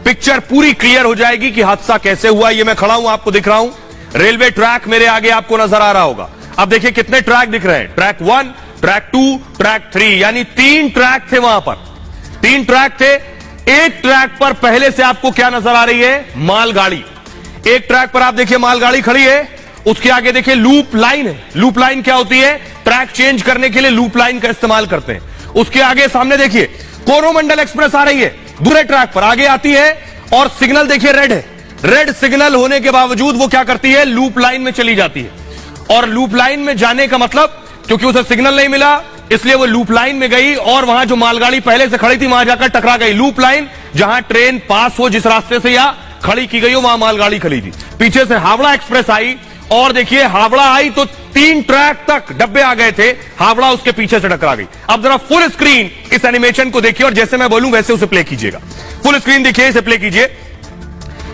Picture पूरी clear हो जाएगी कि हादसा कैसे हुआ। ये मैं खड़ा हूं, आपको दिख रहा हूं, रेलवे ट्रैक मेरे आगे आपको नजर आ रहा होगा। अब देखिए कितने ट्रैक दिख रहे हैं, ट्रैक 1, ट्रैक 2, ट्रैक 3, यानी 3 ट्रैक थे वहां पर, 3 ट्रैक थे। एक ट्रैक पर पहले से आपको क्या नजर आ रही है, मालगाड़ी। एक ट्रैक पर आप देखिए मालगाड़ी खड़ी है, उसके आगे देखिए लूप लाइन है। लूप लाइन क्या होती है, ट्रैक चेंज करने के लिए लूप लाइन का इस्तेमाल करते हैं। उसके आगे सामने देखिए कोरोमंडल एक्सप्रेस आ रही है, दूसरे ट्रैक पर आगे आती है और सिग्नल देखिए रेड है। रेड सिग्नल होने के बावजूद वो क्या करती है, लूप लाइन में चली जाती है। और लूप लाइन में जाने का मतलब, क्योंकि उसे सिग्नल नहीं मिला इसलिए वो लूप लाइन में गई और वहां जो मालगाड़ी पहले से खड़ी थी वहां जाकर टकरा गई। लूप लाइन जहां ट्रेन पास हो, जिस रास्ते से या खड़ी की गई हो वहां मालगाड़ी खड़ी थी। पीछे से हावड़ा एक्सप्रेस आई और देखिए हावड़ा आई तो 3 ट्रैक तक डब्बे आ गए थे, हावड़ा उसके पीछे से टकरा गई। अब जरा फुल स्क्रीन इस एनिमेशन को देखिए और जैसे मैं बोलूं वैसे उसे प्ले कीजिएगा। फुल स्क्रीन देखिए, इसे प्ले कीजिए।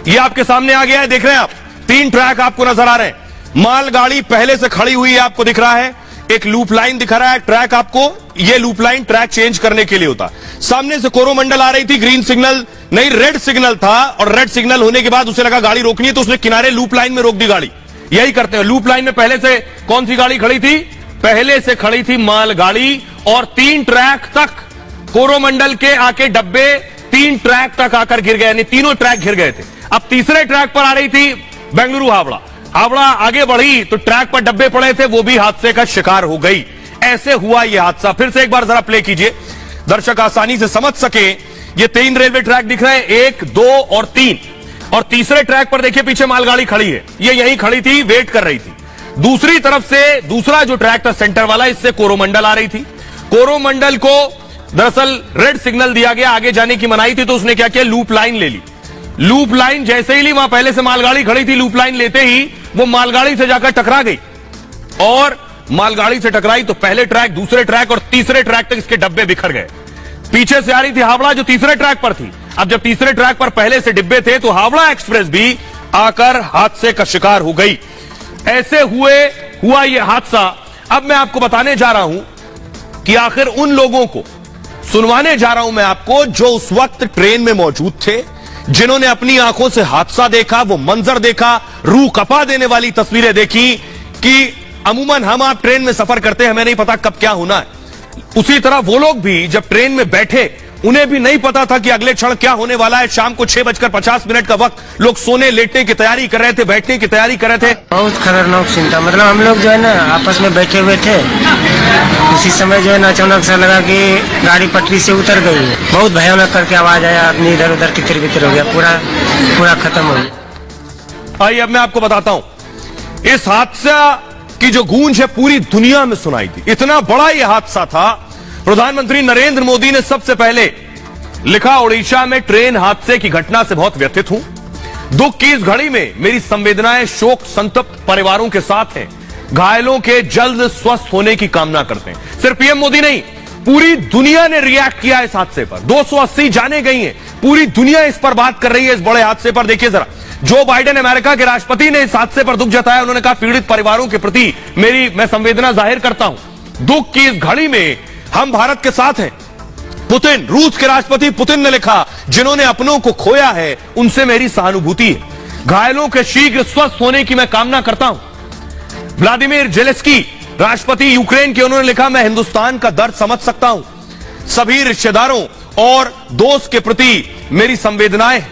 ये आपके सामने आ गया है, देख रहे हैं आप, 3 ट्रैक आपको नजर आ रहे हैं। मालगाड़ी पहले से खड़ी हुई है, आपको दिख रहा है। एक लूप लाइन दिखा रहा है, ट्रैक आपको, ये लूप लाइन ट्रैक चेंज करने के लिए होता। सामने से कोरोमंडल आ रही थी, ग्रीन सिग्नल नहीं रेड सिग्नल था और रेड सिग्नल होने के बाद उसे लगा गाड़ी रोकनी है तो उसने किनारे लूप लाइन में रोक दी गाड़ी। यही करते हैं, लूप लाइन में पहले से कौन सी गाड़ी खड़ी थी, पहले से खड़ी थी मालगाड़ी और 3 ट्रैक तक कोरोमंडल के आके डब्बे 3 ट्रैक तक आकर गिर गए, यानी तीनों ट्रैक घिर गए थे। अब तीसरे ट्रैक पर आ रही थी बेंगलुरु हावड़ा, हावड़ा आगे बढ़ी तो ट्रैक पर डब्बे पड़े थे, वो भी हादसे का शिकार हो गई। ऐसे हुआ यह हादसा। फिर से एक बार जरा प्ले कीजिए, दर्शक आसानी से समझ सके। ये 3 रेलवे ट्रैक दिख रहे हैं, 1, 2 और 3, और तीसरे ट्रैक पर देखिए पीछे मालगाड़ी खड़ी है, ये यहीं खड़ी थी, वेट कर रही थी। दूसरी तरफ से दूसरा जो ट्रैक था सेंटर वाला, इससे कोरोमंडल आ रही थी। कोरोमंडल को दरअसल रेड सिग्नल दिया गया, आगे जाने की मनाही थी, तो उसने क्या किया, लूप लाइन ले ली। लूप लाइन जैसे ही ली, वहां पहले से मालगाड़ी खड़ी थी, लूप लाइन लेते ही वो मालगाड़ी से जाकर टकरा गई और मालगाड़ी से टकराई तो पहले ट्रैक, दूसरे ट्रैक और तीसरे ट्रैक तक इसके डब्बे बिखर गए। पीछे से आ रही थी हावड़ा जो तीसरे ट्रैक पर थी। अब जब तीसरे ट्रैक पर पहले से डिब्बे थे तो हावड़ा एक्सप्रेस भी आकर हादसे का शिकार हो गई। ऐसे हुआ यह हादसा। अब मैं आपको बताने जा रहा हूं कि आखिर उन लोगों को सुनवाने जा रहा हूं मैं आपको जो उस वक्त ट्रेन में मौजूद थे, जिन्होंने अपनी आंखों से हादसा देखा, वो मंजर देखा, रूह कपा देने वाली तस्वीरें देखी कि अमूमन हम आप ट्रेन में सफर करते हैं, हमें नहीं पता कब क्या होना है। उसी तरह वो लोग भी जब ट्रेन में बैठे, उन्हें भी नहीं पता था कि अगले क्षण क्या होने वाला है। शाम को 6:50 का वक्त, लोग सोने लेटने की तैयारी कर रहे थे, बैठने की तैयारी कर रहे थे। बहुत खतरनाक सीन था। मतलब हम लोग जो है ना आपस में बैठे हुए थे, उसी समय जो है ना अचानक सा लगा कि गाड़ी पटरी से उतर गई। बहुत भयानक करके आवाज आया, आदमी इधर उधर तितर बितर हो गया, पूरा खत्म हो गया। आइए अब मैं आपको बताता हूं, इस हादसा की जो गूंज है पूरी दुनिया में सुनाई थी। इतना बड़ा यह हादसा था, प्रधानमंत्री नरेंद्र मोदी ने सबसे पहले लिखा, ओडिशा में ट्रेन हादसे की घटना से बहुत व्यथित हूं। दुख की इस घड़ी में मेरी संवेदनाएं शोक संतप्त परिवारों के साथ हैं। घायलों के जल्द स्वस्थ होने की कामना करते हैं। सिर्फ पीएम मोदी नहीं, पूरी दुनिया ने रिएक्ट किया इस हादसे पर। 280 जाने गई हैं, पूरी दुनिया इस पर बात कर रही है, इस बड़े हादसे पर। देखिए जरा, जो बाइडेन अमेरिका के राष्ट्रपति ने इस हादसे पर दुख जताया। उन्होंने कहा, पीड़ित परिवारों के प्रति मैं संवेदना जाहिर करता हूं। दुख की इस घड़ी में हम भारत के साथ हैं। पुतिन, रूस के राष्ट्रपति पुतिन ने लिखा, जिन्होंने अपनों को खोया है उनसे मेरी सहानुभूति है। घायलों के शीघ्र स्वस्थ होने की मैं कामना करता हूं। व्लादिमीर जेलेंस्की, राष्ट्रपति यूक्रेन के, उन्होंने लिखा, मैं हिंदुस्तान का दर्द समझ सकता हूं। सभी रिश्तेदारों और दोस्त के प्रति मेरी संवेदनाएं हैं।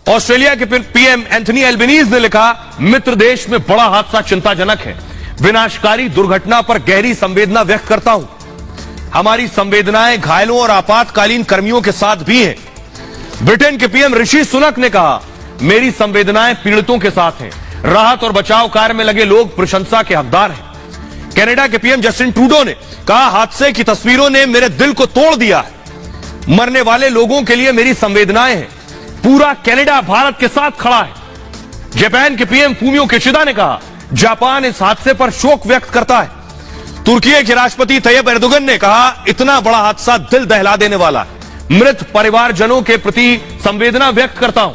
ऑस्ट्रेलिया के पीएम एंथनी एल्बनीज ने लिखा, मित्र देश में बड़ा हादसा चिंताजनक है। विनाशकारी दुर्घटना पर गहरी संवेदना व्यक्त करता हूं। हमारी संवेदनाएं घायलों और आपातकालीन कर्मियों के साथ भी हैं। ब्रिटेन के पीएम ऋषि सुनक ने कहा, मेरी संवेदनाएं पीड़ितों के साथ हैं। राहत और बचाव कार्य में लगे लोग प्रशंसा के हकदार हैं। कनाडा के पीएम जस्टिन ट्रूडो ने कहा, हादसे की तस्वीरों ने मेरे दिल को तोड़ दिया है। मरने वाले लोगों के लिए मेरी संवेदनाएं हैं। पूरा कनाडा भारत के साथ खड़ा है। जापान के पीएम फूमियो किशिदा ने कहा, जापान इस हादसे पर शोक व्यक्त करता है। तुर्की के राष्ट्रपति तैयब एर्दोगन ने कहा, इतना बड़ा हादसा दिल दहला देने वाला है। मृत परिवारजनों के प्रति संवेदना व्यक्त करता हूं।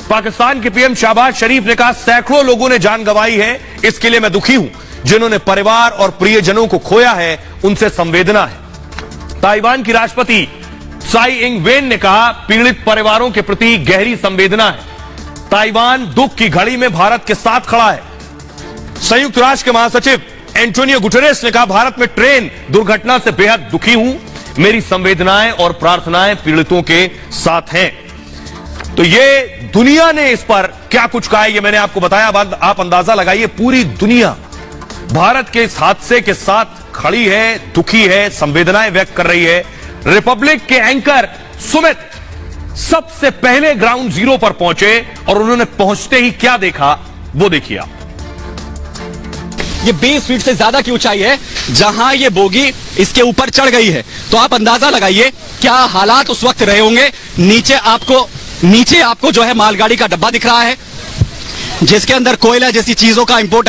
पाकिस्तान के पीएम शहबाज शरीफ ने कहा, सैकड़ों लोगों ने जान गंवाई है, इसके लिए मैं दुखी हूं। जिन्होंने परिवार और प्रियजनों को खोया है, उनसे संवेदना है। ताइवान की राष्ट्रपति साई इंग वेन ने कहा, पीड़ित परिवारों के प्रति गहरी संवेदना है। ताइवान दुख की घड़ी में भारत के साथ खड़ा है। संयुक्त राष्ट्र के महासचिव एंटोनियो गुटेरेस ने कहा, भारत में ट्रेन दुर्घटना से बेहद दुखी हूं, मेरी संवेदनाएं और प्रार्थनाएं पीड़ितों के साथ हैं। तो ये दुनिया ने इस पर क्या कुछ कहा है, ये मैंने आपको बताया। अब आप अंदाजा लगाइए, पूरी दुनिया भारत के इस हादसे के साथ खड़ी है, दुखी है, संवेदनाएं व्यक्त कर रही है। रिपब्लिक के एंकर सुमित सबसे पहले ग्राउंड जीरो पर पहुंचे और उन्होंने पहुंचते ही क्या देखा वो देखिए आप। ये 20 फीट से ज्यादा की ऊंचाई है जहां ये बोगी इसके ऊपर चढ़ गई है। तो आप अंदाजा लगाइए क्या हालात उस वक्त रहे होंगे। नीचे आपको जो है मालगाड़ी का डब्बा दिख रहा है जिसके अंदर कोयला जैसी चीजों का इंपोर्ट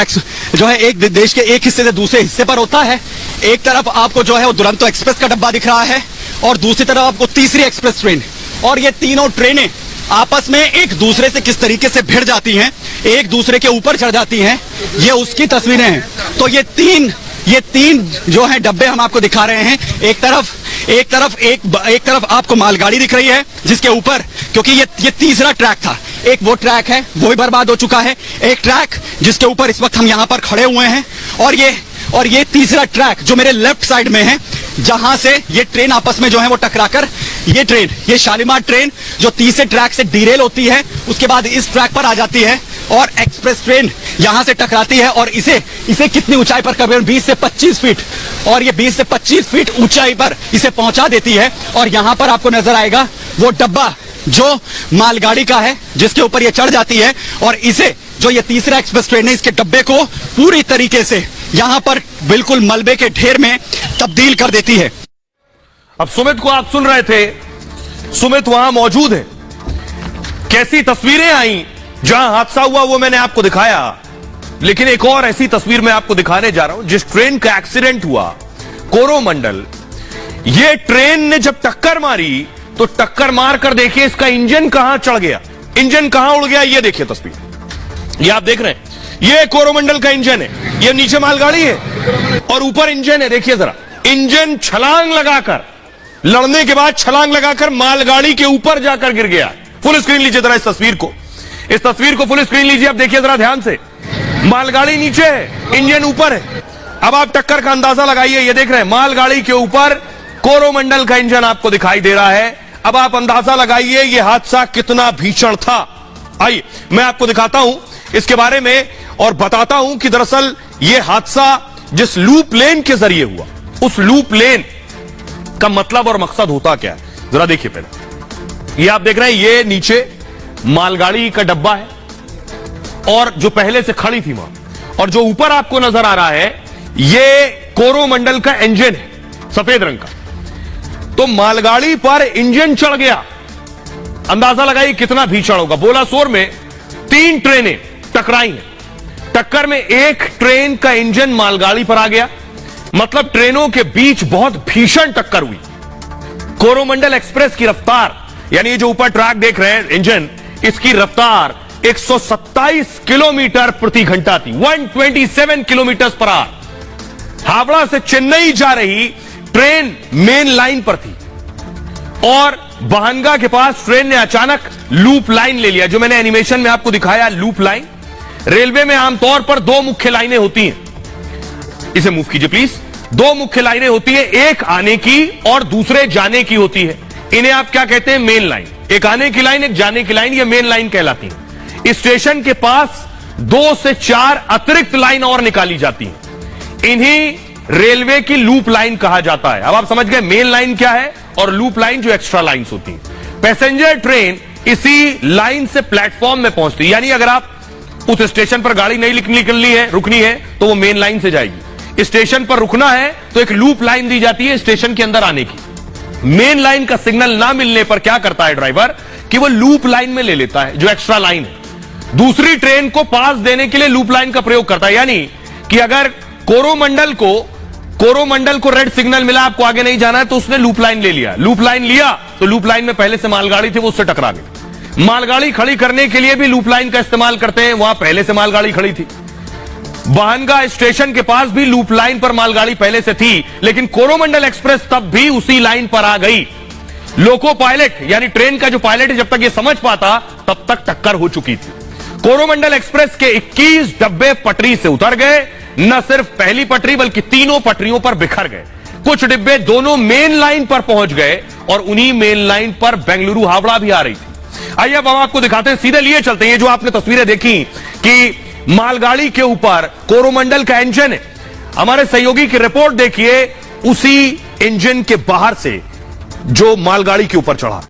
जो है एक देश के एक हिस्से से दूसरे हिस्से पर होता है। एक तरफ आपको जो है वो दुरंतो एक्सप्रेस का डब्बा दिख रहा है और दूसरी तरफ आपको तीसरी एक्सप्रेस ट्रेन। और ये तीनों ट्रेनें आपस में एक दूसरे से किस तरीके से भिड़ जाती हैं, एक दूसरे के ऊपर चढ़ जाती हैं, ये उसकी तस्वीरें हैं। तो ये तीन जो है डब्बे हम आपको दिखा रहे हैं। एक तरफ आपको मालगाड़ी दिख रही है जिसके ऊपर, क्योंकि ये तीसरा ट्रैक था, एक वो ट्रैक है वो भी बर्बाद हो चुका है, एक ट्रैक जिसके ऊपर इस वक्त हम यहां पर खड़े हुए हैं, और ये तीसरा ट्रैक जो मेरे लेफ्ट साइड में है जहां से ये ट्रेन आपस में जो है वो टकराकर ये शालीमार ट्रेन जो तीसरे ट्रैक से डीरेल होती है उसके बाद इस ट्रैक पर आ जाती है और एक्सप्रेस ट्रेन यहां से टकराती है और इसे कितनी ऊंचाई पर, करीबन 20 से 25 फीट, और ये 20 से 25 फीट ऊंचाई पर इसे पहुंचा देती है। और यहां पर आपको नजर आएगा वो डब्बा जो मालगाड़ी का है जिसके ऊपर ये चढ़ जाती है और इसे जो ये तीसरा एक्सप्रेस ट्रेन है इसके डब्बे को पूरी तरीके से यहां पर बिल्कुल मलबे के ढेर में तब्दील कर देती है। अब सुमित को आप सुन रहे थे, सुमित वहां मौजूद है। कैसी तस्वीरें आई जहां हादसा हुआ वो मैंने आपको दिखाया, लेकिन एक और ऐसी तस्वीर मैं आपको दिखाने जा रहा हूं। जिस ट्रेन का एक्सीडेंट हुआ कोरोमंडल, ये ट्रेन ने जब टक्कर मारी तो टक्कर मारकर देखिए इसका इंजन कहां चढ़ गया, इंजन कहां उड़ गया, ये देखिए तस्वीर, ये आप देख रहे हैं, ये कोरोमंडल का इंजन है, ये नीचे मालगाड़ी है और ऊपर इंजन है। देखिए जरा, इंजन छलांग लगाकर, लड़ने के बाद छलांग लगाकर मालगाड़ी के ऊपर जाकर गिर गया। फुल स्क्रीन लीजिए जरा इस तस्वीर को फुल स्क्रीन लीजिए, अब देखिए जरा ध्यान से, मालगाड़ी नीचे है, इंजन ऊपर है। अब आप टक्कर का अंदाजा लगाइए, ये देख रहे हैं मालगाड़ी के ऊपर कोरोमंडल का इंजन आपको दिखाई दे रहा है। अब आप अंदाजा लगाइए ये हादसा कितना भीषण था। आइए मैं आपको दिखाता हूं इसके बारे में और बताता हूं कि दरअसल यह हादसा जिस लूप लेन के जरिए हुआ, उस लूप लेन का मतलब और मकसद होता क्या है। जरा देखिए पहले, ये आप देख रहे हैं, ये नीचे मालगाड़ी का डब्बा है और जो पहले से खड़ी थी वहां, और जो ऊपर आपको नजर आ रहा है ये कोरोमंडल का इंजन है सफेद रंग का। तो मालगाड़ी पर इंजन चढ़ गया, अंदाजा लगाइए कितना भीषण होगा। बोलासोर में 3 ट्रेनें टकराई हैं, टक्कर में एक ट्रेन का इंजन मालगाड़ी पर आ गया, मतलब ट्रेनों के बीच बहुत भीषण टक्कर हुई। कोरोमंडल एक्सप्रेस की रफ्तार, यानी ये जो ऊपर ट्रैक देख रहे हैं इंजन, इसकी रफ्तार 127 किलोमीटर प्रति घंटा थी, 127 किलोमीटर पर आवर। हावड़ा से चेन्नई जा रही ट्रेन मेन लाइन पर थी और बहनगा के पास ट्रेन ने अचानक लूप लाइन ले लिया, जो मैंने एनिमेशन में आपको दिखाया लूप लाइन। रेलवे में आमतौर पर 2 मुख्य लाइनें होती हैं, इसे मूव कीजिए प्लीज। 2 मुख्य लाइनें होती है, एक आने की और दूसरे जाने की होती है। इन्हें आप क्या कहते हैं, मेन लाइन। एक आने की लाइन, एक जाने की लाइन, ये मेन लाइन कहलाती है। स्टेशन के पास 2 से 4 अतिरिक्त लाइन और निकाली जाती हैं, इन्हीं रेलवे की लूप लाइन कहा जाता है। अब आप समझ गए मेन लाइन क्या है और लूप लाइन जो एक्स्ट्रा लाइंस होती हैं। पैसेंजर ट्रेन इसी लाइन से प्लेटफॉर्म में पहुंचती है, यानी अगर आप उस स्टेशन पर गाड़ी नहीं निकलनी है, रुकनी है, तो वो मेन लाइन से जाएगी। स्टेशन पर रुकना है तो एक लूप लाइन दी जाती है स्टेशन के अंदर आने की। मेन लाइन का सिग्नल ना मिलने पर क्या करता है ड्राइवर कि वो लूप लाइन में ले लेता है जो एक्स्ट्रा लाइन है, दूसरी ट्रेन को पास देने के लिए लूप लाइन का प्रयोग करता है। यानी कि अगर कोरोमंडल को रेड सिग्नल मिला, आपको आगे नहीं जाना है, तो उसने लूप लाइन ले लिया। लूप लाइन लिया तो लूप लाइन में पहले से मालगाड़ी थी, वो उससे टकरा गई। मालगाड़ी खड़ी करने के लिए भी लूप लाइन का इस्तेमाल करते हैं, वहां पहले से मालगाड़ी खड़ी थी। बहनगा स्टेशन के पास भी लूप लाइन पर मालगाड़ी पहले से थी, लेकिन कोरोमंडल एक्सप्रेस तब भी उसी लाइन पर आ गई। लोको पायलट यानी ट्रेन का जो पायलट है, जब तक ये समझ पाता तब तक टक्कर हो चुकी थी। कोरोमंडल एक्सप्रेस के 21 डब्बे पटरी से उतर गए। न सिर्फ पहली पटरी बल्कि तीनों पटरियों पर बिखर गए। कुछ डिब्बे दोनों मेन लाइन पर पहुंच गए और उन्हीं मेन लाइन पर बेंगलुरु हावड़ा भी आ रही थी। आइए अब हम आपको दिखाते हैं, सीधे लिए चलते हैं। ये जो आपने तस्वीरें देखी कि मालगाड़ी के ऊपर कोरोमंडल का इंजन है, हमारे सहयोगी की रिपोर्ट देखिए उसी इंजन के बाहर से जो मालगाड़ी के ऊपर चढ़ा।